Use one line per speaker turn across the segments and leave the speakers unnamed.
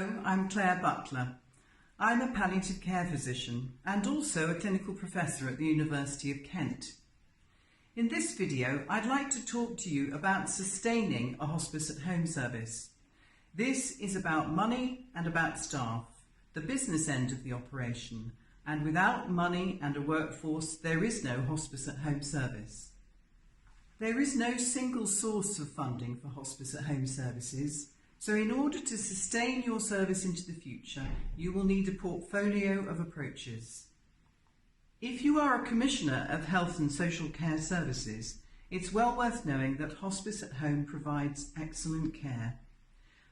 Hello, I'm Claire Butler. I'm a palliative care physician and also a clinical professor at the University of Kent. In this video, I'd like to talk to you about sustaining a hospice at home service. This is about money and about staff, the business end of the operation, and without money and a workforce, there is no hospice at home service. There is no single source of funding for hospice at home services, so in order to sustain your service into the future, you will need a portfolio of approaches. If you are a Commissioner of Health and Social Care Services, it's well worth knowing that hospice at home provides excellent care.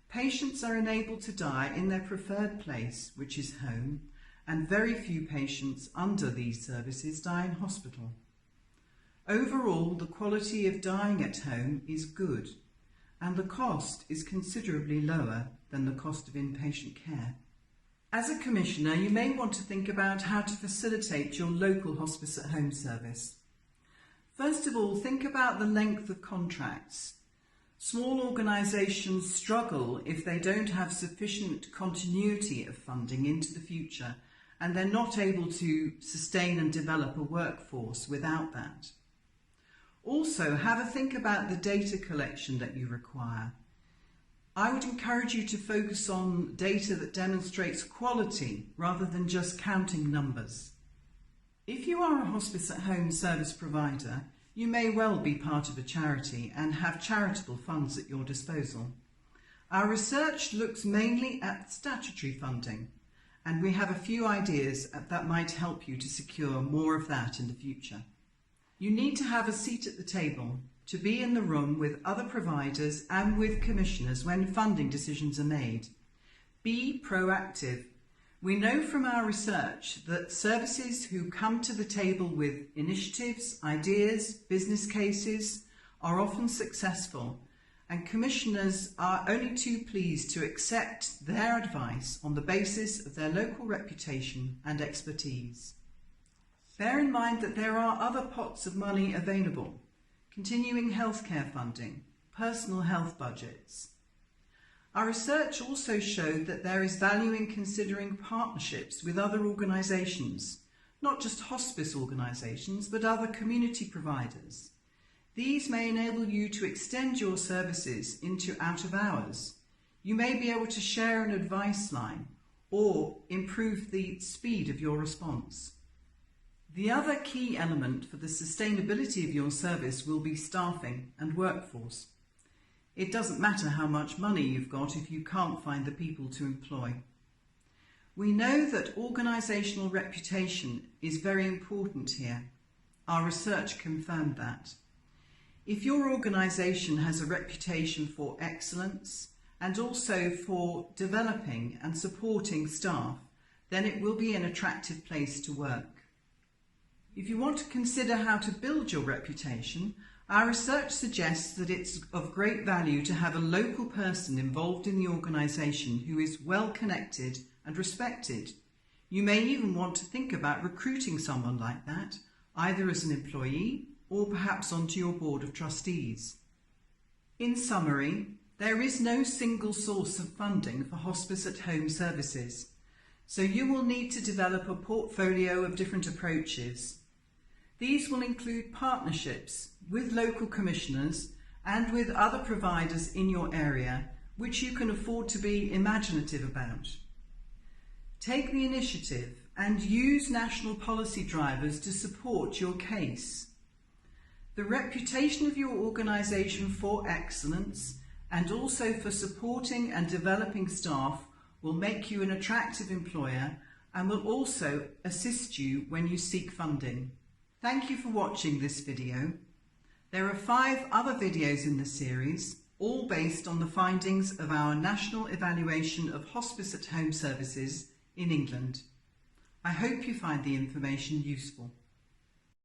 Patients are enabled to die in their preferred place, which is home, and very few patients under these services die in hospital. Overall, the quality of dying at home is good, and the cost is considerably lower than the cost of inpatient care. As a Commissioner, you may want to think about how to facilitate your local hospice at home service. First of all, think about the length of contracts. Small organisations struggle if they don't have sufficient continuity of funding into the future, and they're not able to sustain and develop a workforce without that. Also, have a think about the data collection that you require. I would encourage you to focus on data that demonstrates quality rather than just counting numbers. If you are a hospice at home service provider, you may well be part of a charity and have charitable funds at your disposal. Our research looks mainly at statutory funding, and we have a few ideas that might help you to secure more of that in the future. You need to have a seat at the table, to be in the room with other providers and with commissioners when funding decisions are made. Be proactive. We know from our research that services who come to the table with initiatives, ideas, business cases are often successful, and commissioners are only too pleased to accept their advice on the basis of their local reputation and expertise. Bear in mind that there are other pots of money available: continuing healthcare funding, personal health budgets. Our research also showed that there is value in considering partnerships with other organisations, not just hospice organisations, but other community providers. These may enable you to extend your services into out of hours. You may be able to share an advice line or improve the speed of your response. The other key element for the sustainability of your service will be staffing and workforce. It doesn't matter how much money you've got if you can't find the people to employ. We know that organisational reputation is very important here. Our research confirmed that. If your organisation has a reputation for excellence and also for developing and supporting staff, then it will be an attractive place to work. If you want to consider how to build your reputation, our research suggests that it's of great value to have a local person involved in the organisation who is well connected and respected. You may even want to think about recruiting someone like that, either as an employee or perhaps onto your board of trustees. In summary, there is no single source of funding for hospice at home services, so you will need to develop a portfolio of different approaches. These will include partnerships with local commissioners and with other providers in your area, which you can afford to be imaginative about. Take the initiative and use national policy drivers to support your case. The reputation of your organisation for excellence and also for supporting and developing staff will make you an attractive employer and will also assist you when you seek funding. Thank you for watching this video. There are 5 other videos in the series, all based on the findings of our national evaluation of hospice at home services in England. I hope you find the information useful.